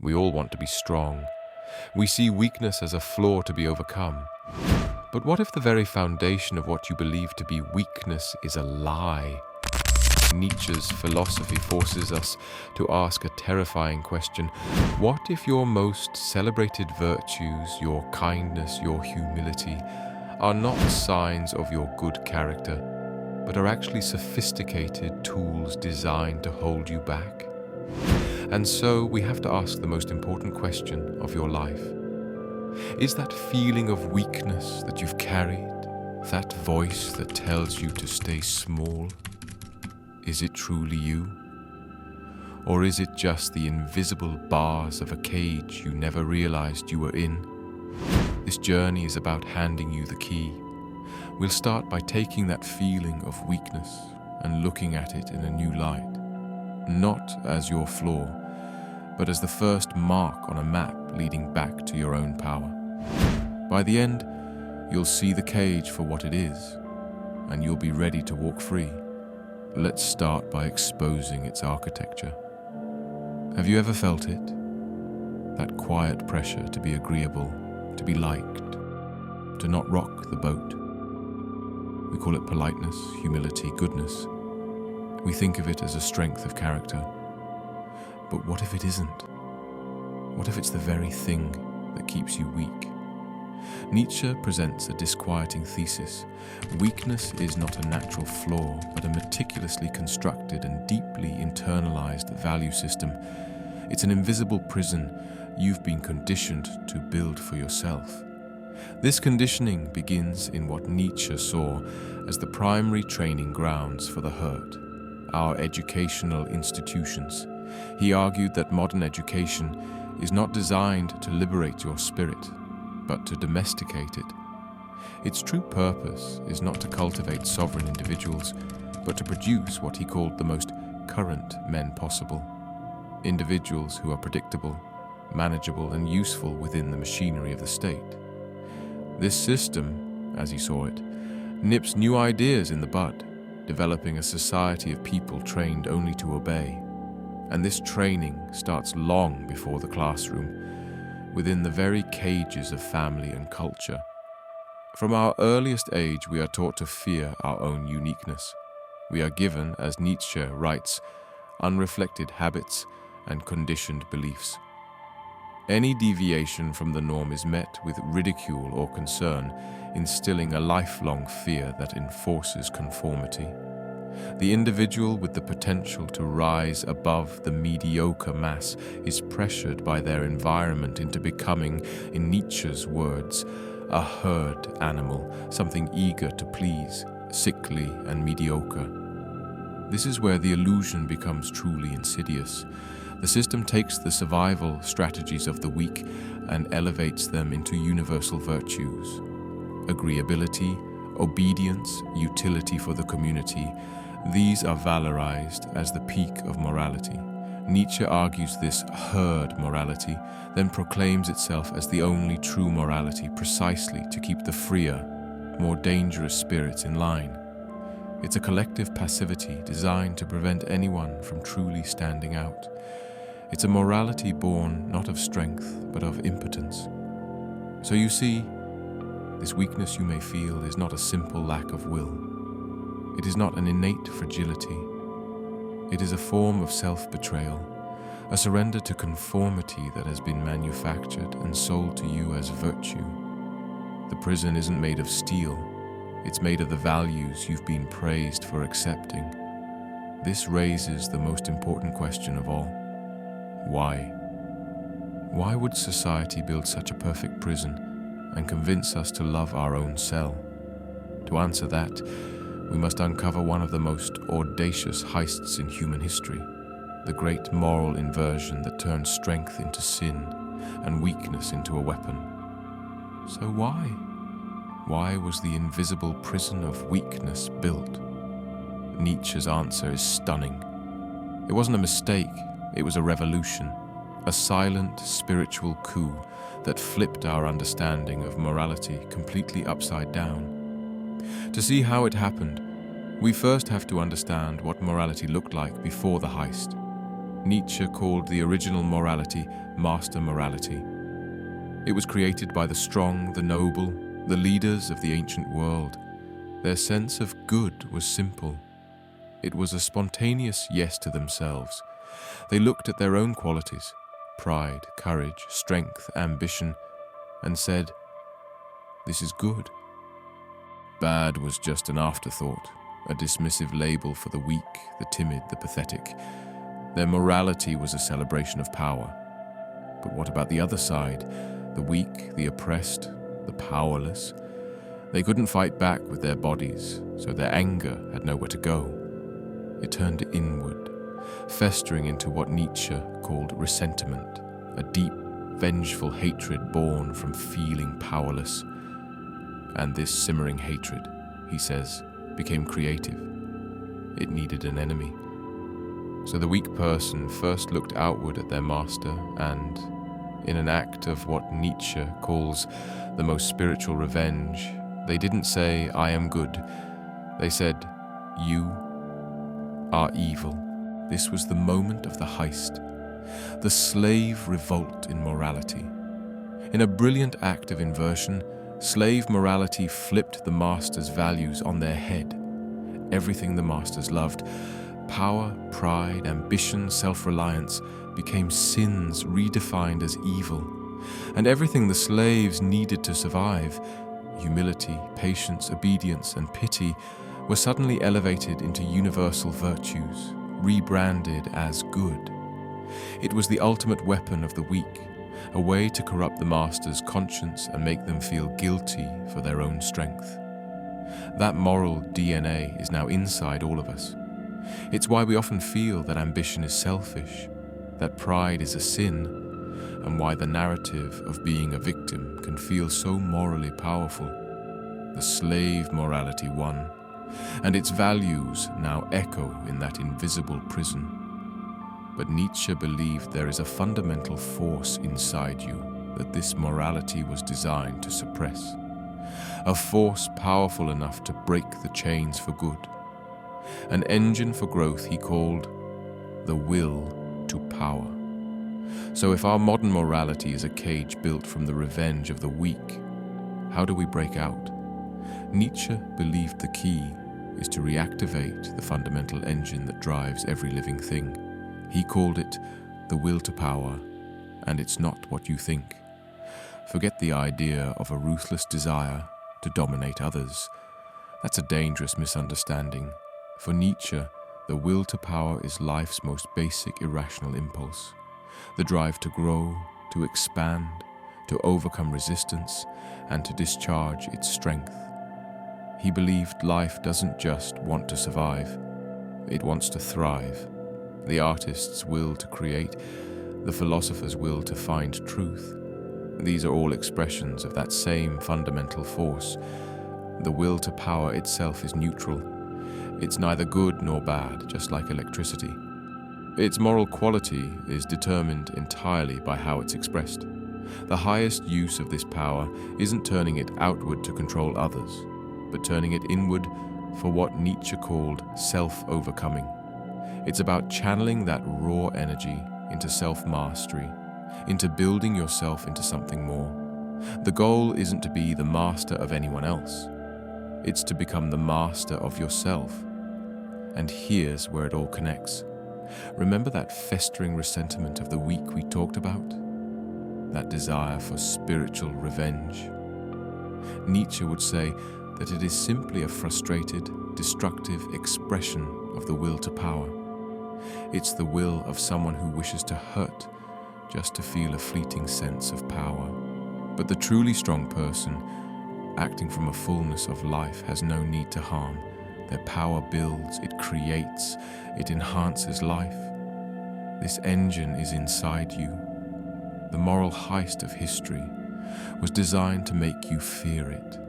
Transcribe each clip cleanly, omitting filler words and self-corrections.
We all want to be strong. We see weakness as a flaw to be overcome. But what if the very foundation of what you believe to be weakness is a lie? Nietzsche's philosophy forces us to ask a terrifying question. What if your most celebrated virtues, your kindness, your humility, are not signs of your good character, but are actually sophisticated tools designed to hold you back? And so we have to ask the most important question of your life. Is that feeling of weakness that you've carried, that voice that tells you to stay small, is it truly you? Or is it just the invisible bars of a cage you never realized you were in? This journey is about handing you the key. We'll start by taking that feeling of weakness and looking at it in a new light. Not as your flaw, but as the first mark on a map leading back to your own power. By the end, you'll see the cage for what it is, and you'll be ready to walk free. Let's start by exposing its architecture. Have you ever felt it? That quiet pressure to be agreeable, to be liked, to not rock the boat. We call it politeness, humility, goodness. We think of it as a strength of character. But what if it isn't? What if it's the very thing that keeps you weak? Nietzsche presents a disquieting thesis. Weakness is not a natural flaw, but a meticulously constructed and deeply internalized value system. It's an invisible prison you've been conditioned to build for yourself. This conditioning begins in what Nietzsche saw as the primary training grounds for the hurt, our educational institutions. He argued that modern education is not designed to liberate your spirit, but to domesticate it. Its true purpose is not to cultivate sovereign individuals, but to produce what he called the most current men possible. Individuals who are predictable, manageable, and useful within the machinery of the state. This system, as he saw it, nips new ideas in the bud, developing a society of people trained only to obey. And this training starts long before the classroom, within the very cages of family and culture. From our earliest age, we are taught to fear our own uniqueness. We are given, as Nietzsche writes, unreflected habits and conditioned beliefs. Any deviation from the norm is met with ridicule or concern, instilling a lifelong fear that enforces conformity. The individual with the potential to rise above the mediocre mass is pressured by their environment into becoming, in Nietzsche's words, a herd animal, something eager to please, sickly and mediocre. This is where the illusion becomes truly insidious. The system takes the survival strategies of the weak and elevates them into universal virtues. Agreeability, obedience, utility for the community. These are valorized as the peak of morality. Nietzsche argues this herd morality then proclaims itself as the only true morality precisely to keep the freer, more dangerous spirits in line. It's a collective passivity designed to prevent anyone from truly standing out. It's a morality born not of strength, but of impotence. So you see, this weakness you may feel is not a simple lack of will. It is not an innate fragility. It is a form of self-betrayal, a surrender to conformity that has been manufactured and sold to you as virtue. The prison isn't made of steel. It's made of the values you've been praised for accepting. This raises the most important question of all. Why? Why would society build such a perfect prison and convince us to love our own cell? To answer that, we must uncover one of the most audacious heists in human history, the great moral inversion that turned strength into sin and weakness into a weapon. So why? Why was the invisible prison of weakness built? Nietzsche's answer is stunning. It wasn't a mistake, it was a revolution, a silent spiritual coup that flipped our understanding of morality completely upside down. To see how it happened, we first have to understand what morality looked like before the heist. Nietzsche called the original morality master morality. It was created by the strong, the noble, the leaders of the ancient world. Their sense of good was simple. It was a spontaneous yes to themselves. They looked at their own qualities, pride, courage, strength, ambition, and said, "This is good." Bad was just an afterthought, a dismissive label for the weak, the timid, the pathetic. Their morality was a celebration of power. But what about the other side? The weak, the oppressed, the powerless? They couldn't fight back with their bodies, so their anger had nowhere to go. It turned inward, festering into what Nietzsche called ressentiment, a deep, vengeful hatred born from feeling powerless. And this simmering hatred, he says, became creative. It needed an enemy. So the weak person first looked outward at their master and, in an act of what Nietzsche calls the most spiritual revenge, they didn't say, "I am good." They said, "You are evil." This was the moment of the heist, the slave revolt in morality. In a brilliant act of inversion, slave morality flipped the master's values on their head. Everything the masters loved, power, pride, ambition, self-reliance, became sins redefined as evil. And everything the slaves needed to survive, humility, patience, obedience, and pity, were suddenly elevated into universal virtues, rebranded as good. It was the ultimate weapon of the weak, a way to corrupt the master's conscience and make them feel guilty for their own strength. That moral DNA is now inside all of us. It's why we often feel that ambition is selfish, that pride is a sin, and why the narrative of being a victim can feel so morally powerful. The slave morality won, and its values now echo in that invisible prison. But Nietzsche believed there is a fundamental force inside you that this morality was designed to suppress. A force powerful enough to break the chains for good. An engine for growth he called the will to power. So if our modern morality is a cage built from the revenge of the weak, how do we break out? Nietzsche believed the key is to reactivate the fundamental engine that drives every living thing. He called it the will to power, and it's not what you think. Forget the idea of a ruthless desire to dominate others. That's a dangerous misunderstanding. For Nietzsche, the will to power is life's most basic irrational impulse. The drive to grow, to expand, to overcome resistance, and to discharge its strength. He believed life doesn't just want to survive, it wants to thrive. The artist's will to create, the philosopher's will to find truth. These are all expressions of that same fundamental force. The will to power itself is neutral. It's neither good nor bad, just like electricity. Its moral quality is determined entirely by how it's expressed. The highest use of this power isn't turning it outward to control others, but turning it inward for what Nietzsche called self-overcoming. It's about channeling that raw energy into self-mastery, into building yourself into something more. The goal isn't to be the master of anyone else. It's to become the master of yourself. And here's where it all connects. Remember that festering ressentiment of the weak we talked about? That desire for spiritual revenge? Nietzsche would say that it is simply a frustrated, destructive expression of the will to power. It's the will of someone who wishes to hurt just to feel a fleeting sense of power. But the truly strong person, acting from a fullness of life, has no need to harm. Their power builds, it creates, it enhances life. This engine is inside you. The moral heist of history was designed to make you fear it,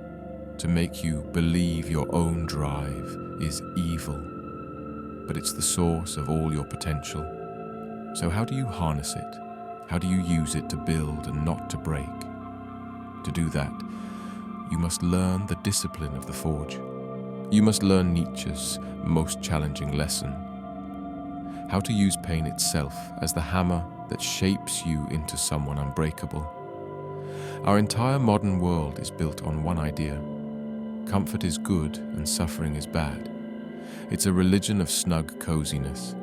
to make you believe your own drive is evil. But it's the source of all your potential. So how do you harness it? How do you use it to build and not to break? To do that, you must learn the discipline of the forge. You must learn Nietzsche's most challenging lesson. how to use pain itself as the hammer that shapes you into someone unbreakable. Our entire modern world is built on one idea: comfort is good and suffering is bad. It's a religion of snug coziness,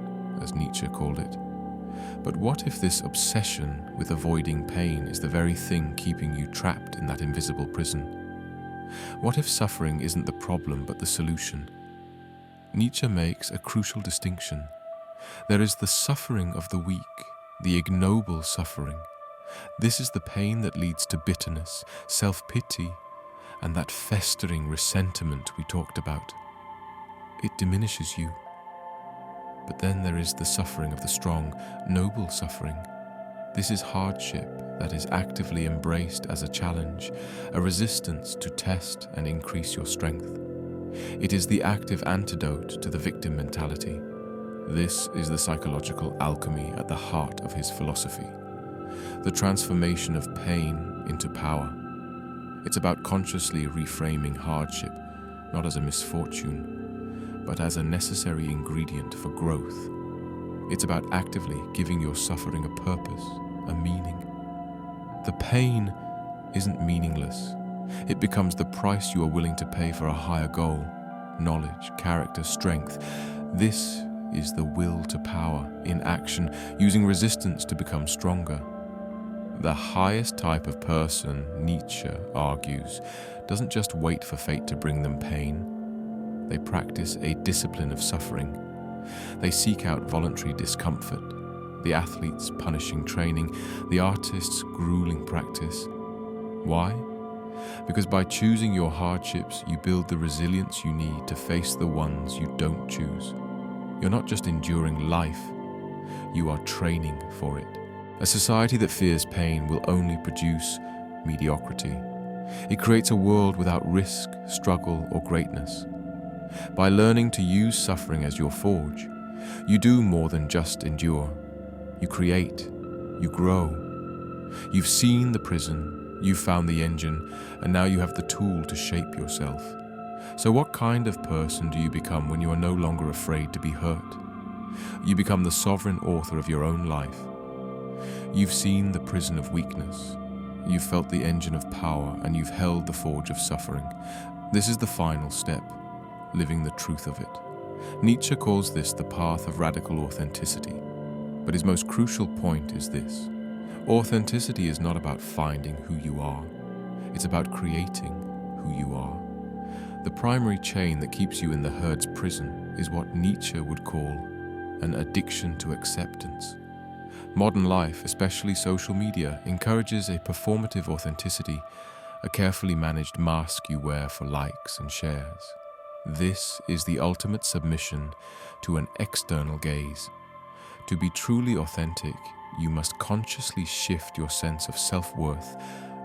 as Nietzsche called it. But what if this obsession with avoiding pain is the very thing keeping you trapped in that invisible prison? What if suffering isn't the problem but the solution? Nietzsche makes a crucial distinction. There is the suffering of the weak, the ignoble suffering. This is the pain that leads to bitterness, self-pity, and that festering ressentiment we talked about. It diminishes you. But then there is the suffering of the strong, noble suffering. This is hardship that is actively embraced as a challenge, a resistance to test and increase your strength. It is the active antidote to the victim mentality. This is the psychological alchemy at the heart of his philosophy. The transformation of pain into power. It's about consciously reframing hardship, not as a misfortune, but as a necessary ingredient for growth. It's about actively giving your suffering a purpose, a meaning. The pain isn't meaningless. It becomes the price you are willing to pay for a higher goal, knowledge, character, strength. This is the will to power in action, using resistance to become stronger. The highest type of person, Nietzsche argues, doesn't just wait for fate to bring them pain. They practice a discipline of suffering. They seek out voluntary discomfort, the athlete's punishing training, the artist's grueling practice. Why? Because by choosing your hardships, you build the resilience you need to face the ones you don't choose. You're not just enduring life, you are training for it. A society that fears pain will only produce mediocrity. It creates a world without risk, struggle, or greatness. By learning to use suffering as your forge, you do more than just endure. You create, you grow. You've seen the prison, you've found the engine, and now you have the tool to shape yourself. So what kind of person do you become when you are no longer afraid to be hurt? You become the sovereign author of your own life. You've seen the prison of weakness. You've felt the engine of power, and you've held the forge of suffering. This is the final step, living the truth of it. Nietzsche calls this the path of radical authenticity. But his most crucial point is this: authenticity is not about finding who you are. It's about creating who you are. The primary chain that keeps you in the herd's prison is what Nietzsche would call an addiction to acceptance. Modern life, especially social media, encourages a performative authenticity, a carefully managed mask you wear for likes and shares. This is the ultimate submission to an external gaze. To be truly authentic, you must consciously shift your sense of self-worth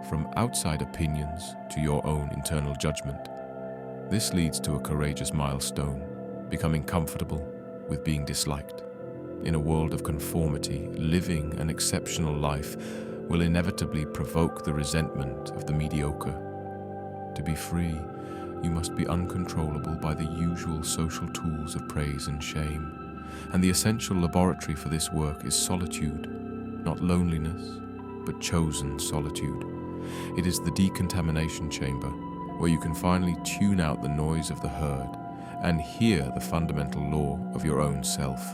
from outside opinions to your own internal judgment. This leads to a courageous milestone, becoming comfortable with being disliked. In a world of conformity, living an exceptional life will inevitably provoke the resentment of the mediocre. To be free, you must be uncontrollable by the usual social tools of praise and shame. And the essential laboratory for this work is solitude, not loneliness, but chosen solitude. It is the decontamination chamber, where you can finally tune out the noise of the herd and hear the fundamental law of your own self.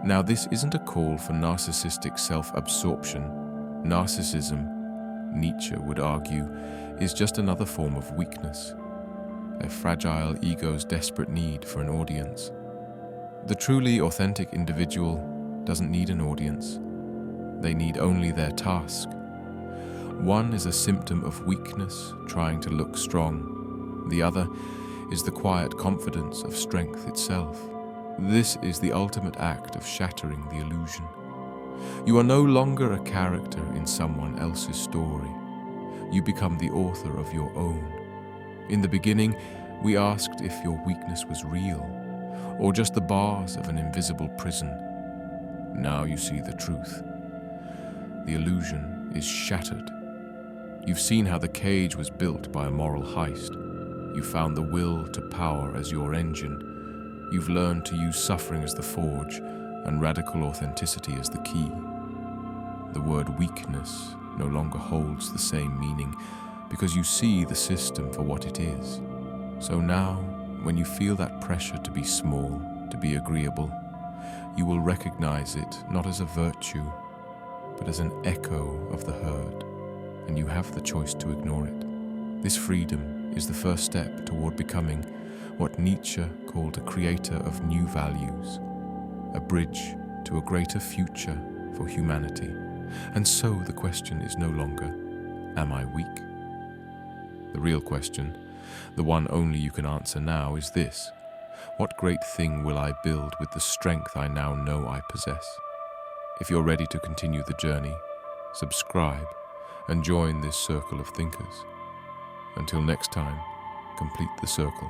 Now, this isn't a call for narcissistic self-absorption. Narcissism, Nietzsche would argue, is just another form of weakness, a fragile ego's desperate need for an audience. The truly authentic individual doesn't need an audience. They need only their task. One is a symptom of weakness, trying to look strong. The other is the quiet confidence of strength itself. This is the ultimate act of shattering the illusion. You are no longer a character in someone else's story. You become the author of your own. In the beginning, we asked if your weakness was real, or just the bars of an invisible prison. Now you see the truth. The illusion is shattered. You've seen how the cage was built by a moral heist. You found the will to power as your engine. You've learned to use suffering as the forge, and radical authenticity as the key. The word weakness no longer holds the same meaning because you see the system for what it is. So now, when you feel that pressure to be small, to be agreeable, you will recognize it not as a virtue, but as an echo of the herd, and you have the choice to ignore it. This freedom is the first step toward becoming what Nietzsche called a creator of new values, a bridge to a greater future for humanity. And so the question is no longer, am I weak? The real question, the one only you can answer now, is this: what great thing will I build with the strength I now know I possess? If you're ready to continue the journey, subscribe and join this circle of thinkers. Until next time, complete the circle.